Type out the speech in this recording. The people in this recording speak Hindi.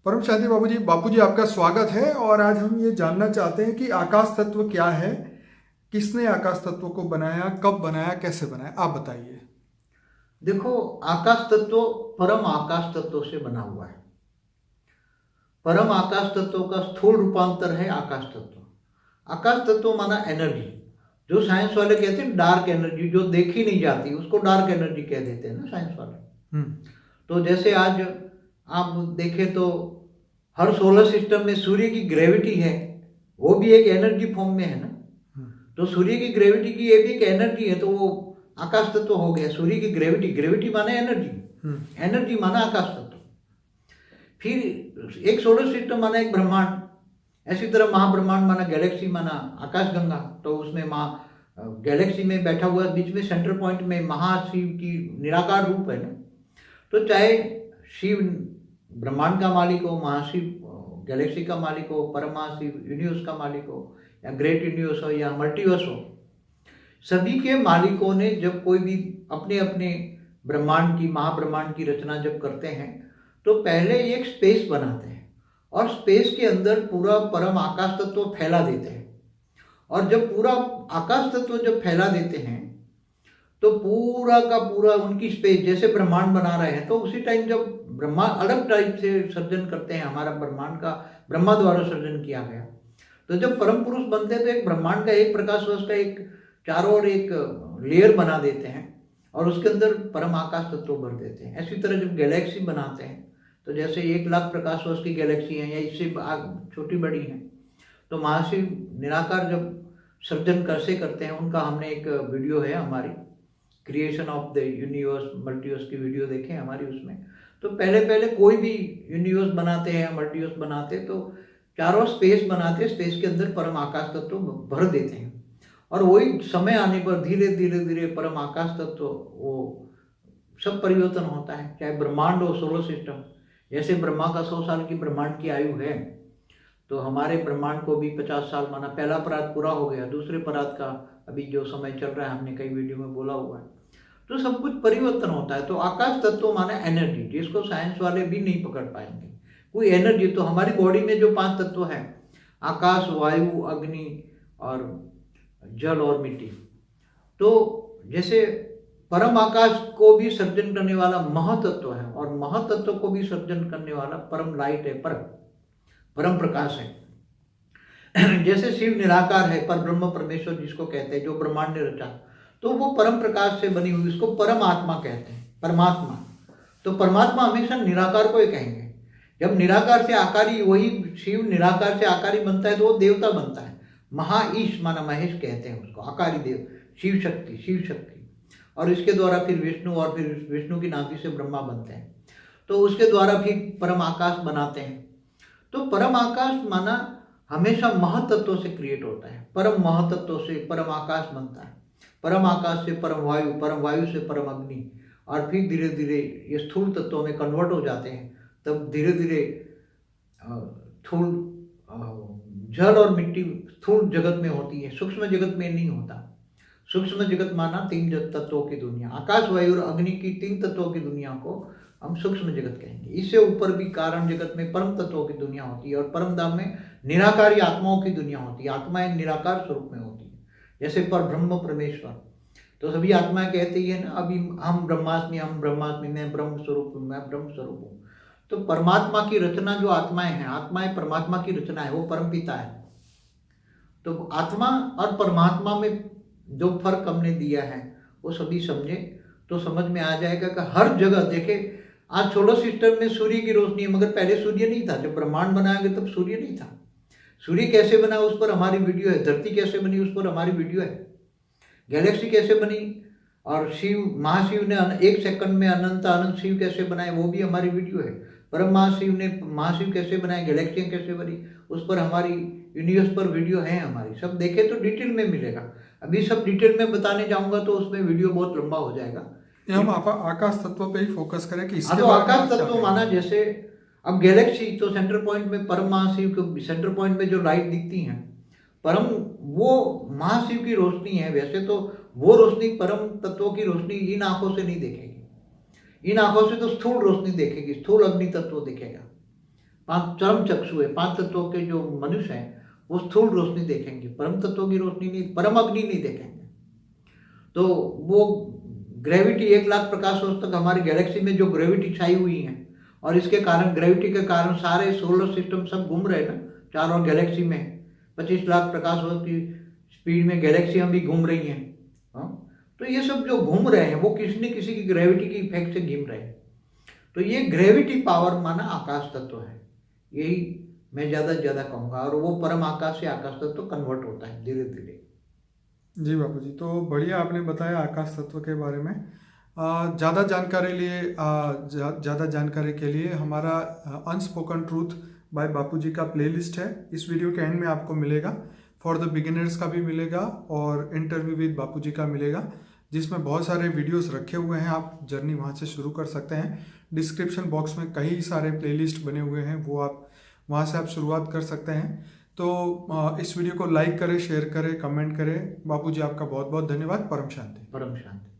परम शांति बापूजी आपका स्वागत है। और आज हम ये जानना चाहते हैं कि आकाश तत्व क्या है, किसने आकाश तत्व को बनाया, कब बनाया, कैसे बनाया, आप बताइए। देखो, आकाश तत्व परम आकाश तत्व से बना हुआ है। परम आकाश तत्व का स्थूल रूपांतर है आकाश तत्व। आकाश तत्व माना एनर्जी, जो साइंस वाले कहते हैं डार्क एनर्जी, जो देखी नहीं जाती उसको डार्क एनर्जी कह देते हैं ना साइंस वाले। तो जैसे आज आप देखें तो हर सोलर सिस्टम में सूर्य की ग्रेविटी है, वो भी एक एनर्जी फॉर्म में है ना। तो सूर्य की ग्रेविटी की ये भी एक एनर्जी है, तो वो आकाश तत्व हो गया। सूर्य की ग्रेविटी, ग्रेविटी माने एनर्जी, एनर्जी माना आकाश तत्व। फिर एक सोलर सिस्टम माना एक ब्रह्मांड, ऐसी तरह महाब्रह्मांड माना गैलेक्सी माना आकाशगंगा। तो उसमें गैलेक्सी में बैठा हुआ बीच में सेंटर पॉइंट में महाशिव की निराकार रूप है ना। तो चाहे शिव ब्रह्मांड का मालिक हो, महाशिव गैलेक्सी का मालिक हो, परमहाशिव यूनिवर्स का मालिक हो, या ग्रेट यूनिवर्स हो या मल्टीवर्स हो, सभी के मालिकों ने जब कोई भी अपने अपने ब्रह्मांड की, महाब्रह्मांड की रचना जब करते हैं तो पहले एक स्पेस बनाते हैं और स्पेस के अंदर पूरा परम आकाश तत्व फैला देते हैं। और जब पूरा आकाश तत्व जब फैला देते हैं तो पूरा का पूरा उनकी स्पेस, जैसे ब्रह्मांड बना रहे हैं तो उसी टाइम जब ब्रह्मांड अलग टाइप से सर्जन करते हैं, हमारा ब्रह्मांड का ब्रह्मा द्वारा सर्जन किया गया। तो जब परम पुरुष बनते हैं तो एक ब्रह्मांड का एक प्रकाश वर्ष का एक चारों ओर एक लेयर बना देते हैं और उसके अंदर परम आकाश तत्व भर देते हैं। ऐसी तरह जब गैलेक्सी बनाते हैं तो जैसे 1,00,000 प्रकाश वर्ष की गैलेक्सी है या इससे छोटी बड़ी है, तो महाशिव निराकार जब सर्जन कैसे करते हैं उनका हमने एक वीडियो है हमारी, creation of the universe multiverse की वीडियो देखें हमारी उसमें। तो पहले कोई भी यूनिवर्स बनाते हैं, मल्टीवर्स बनाते तो चारों स्पेस बनाते, स्पेस के अंदर परम आकाश तत्व भर देते हैं। और वही समय आने पर धीरे धीरे परम आकाश तत्व वो सब परिवर्तन होता है। चाहे ब्रह्मांड हो, सोलर सिस्टम, जैसे ब्रह्मा का 100 साल की ब्रह्मांड की आयु है, तो हमारे ब्रह्मांड को भी 50 साल माना। पहला परात पूरा हो गया, दूसरे परात का अभी जो समय चल रहा है हमने कई वीडियो में बोला हुआ है। तो सब कुछ परिवर्तन होता है। तो आकाश तत्व माना एनर्जी, जिसको साइंस वाले भी नहीं पकड़ पाएंगे, कोई एनर्जी। तो हमारी बॉडी में जो 5 तत्व हैं, आकाश, वायु, अग्नि और जल और मिट्टी, तो जैसे परम आकाश को भी सर्जन करने वाला महातत्व है और महातत्व को भी सर्जन करने वाला परम लाइट है, परम प्रकाश है। जैसे शिव निराकार है, पर ब्रह्म परमेश्वर जिसको कहते हैं, जो ब्रह्मांड ने रचा, तो वो परम प्रकाश से बनी हुई, उसको परम आत्मा कहते हैं, परमात्मा। तो परमात्मा हमेशा निराकार को ही कहेंगे। जब निराकार से आकारी, वही शिव निराकार से आकारी बनता है तो वो देवता बनता है। महाईश माना महेश कहते हैं उसको, आकारी देव, शिव शक्ति। और इसके द्वारा फिर विष्णु, और फिर विष्णु की नाभि से ब्रह्मा बनते हैं। तो उसके द्वारा फिर परम आकाश बनाते हैं। तो परम आकाश माना हमेशा महतत्व से क्रिएट होता है। परम महतत्व से परम आकाश बनता है, परम आकाश से परम वायु से परम अग्नि, और फिर धीरे धीरे ये स्थूल तत्वों में कन्वर्ट हो जाते हैं। तब धीरे धीरे स्थूल जल और मिट्टी स्थूल जगत में होती है, सूक्ष्म जगत में नहीं होता। सूक्ष्म जगत माना 3 तत्वों की दुनिया, आकाश, वायु और अग्नि की 3 तत्वों की दुनिया को हम सूक्ष्म जगत कहेंगे। इससे ऊपर भी कारण जगत में परम तत्वों की दुनिया होती है और परम धाम में निराकारी आत्माओं की दुनिया होती है। आत्माएं निराकार स्वरूप में होती है, जैसे पर ब्रह्म परमेश्वर। तो सभी आत्माएं कहती है ना, अभी हम ब्रह्मास्मि, मैं ब्रह्म स्वरूप हूँ। तो परमात्मा की रचना जो आत्माएं हैं, आत्माएं परमात्मा की रचना है, वो परम पिता है। तो आत्मा और परमात्मा में जो फर्क हमने दिया है वो सभी समझे तो समझ में आ जाएगा कि हर जगह देखे। आज सोलर सिस्टम में सूर्य की रोशनी है, मगर पहले सूर्य नहीं था। जब ब्रह्मांड बनाया गया तब सूर्य नहीं था। सूर्य कैसे बना उस पर हमारी वीडियो है, धरती कैसे बनी उस पर हमारी वीडियो है, गैलेक्सी कैसे बनी, और महाशिव ने 1 सेकंड में अनंत शिव कैसे बनाए वो भी हमारी वीडियो है। परम महाशिव कैसे बनाए, गैलेक्सियां कैसे बनी, उस पर हमारी यूनिवर्स पर वीडियो है हमारी। सब देखे तो डिटेल में मिलेगा। अभी सब डिटेल में बताने जाऊंगा तो उसमें वीडियो बहुत लंबा हो जाएगा। हम आकाश तत्व पे ही फोकस करें कि इसके तो आकाश तत्व माना, जैसे अब गैलेक्सी, तो सेंटर पॉइंट में परम महाशिव के सेंटर पॉइंट में जो लाइट दिखती है, परम वो महाशिव की रोशनी है। वैसे तो वो रोशनी, परम तत्वों की रोशनी इन आंखों से नहीं देखेगी। इन आंखों से तो स्थूल रोशनी देखेगी, स्थूल अग्नि तत्व दिखेगा। पांच चरम चक्षु है, पांच तत्वों के जो मनुष्य हैं वो स्थूल रोशनी देखेंगे, परम तत्वों की रोशनी नहीं, परम अग्नि नहीं देखेंगे। तो वो ग्रेविटी 1,00,000 प्रकाश वर्ष तक हमारी गैलेक्सी में जो ग्रेविटी छाई हुई है, और इसके कारण ग्रेविटी के कारण सारे सोलर सिस्टम सब घूम रहे हैं ना चारों गैलेक्सी में, 25 लाख प्रकाश वर्ष की स्पीड में गैलेक्सियां भी घूम रही हैं। तो ये सब जो घूम रहे हैं वो किसी न किसी की ग्रेविटी की इफेक्ट से घूम रहे हैं। तो ये ग्रेविटी पावर माना आकाश तत्व है, यही मैं ज़्यादा से ज़्यादा कहूँगा। और वो परम आकाश से आकाश तत्व कन्वर्ट होता है धीरे धीरे। जी बापू जी, तो बढ़िया आपने बताया आकाश तत्व के बारे में। ज़्यादा जानकारी के लिए हमारा अनस्पोकन ट्रूथ बाय बापू जी का प्लेलिस्ट है, इस वीडियो के एंड में आपको मिलेगा। फॉर द बिगिनर्स का भी मिलेगा और इंटरव्यू विद बापू जी का मिलेगा, जिसमें बहुत सारे वीडियोस रखे हुए हैं। आप जर्नी वहाँ से शुरू कर सकते हैं। डिस्क्रिप्शन बॉक्स में कई सारे प्लेलिस्ट बने हुए हैं, वो आप वहाँ से आप शुरुआत कर सकते हैं। तो इस वीडियो को लाइक करें, शेयर करें, कमेंट करें। बापू जी आपका बहुत बहुत धन्यवाद। परम शांति। परम शांति।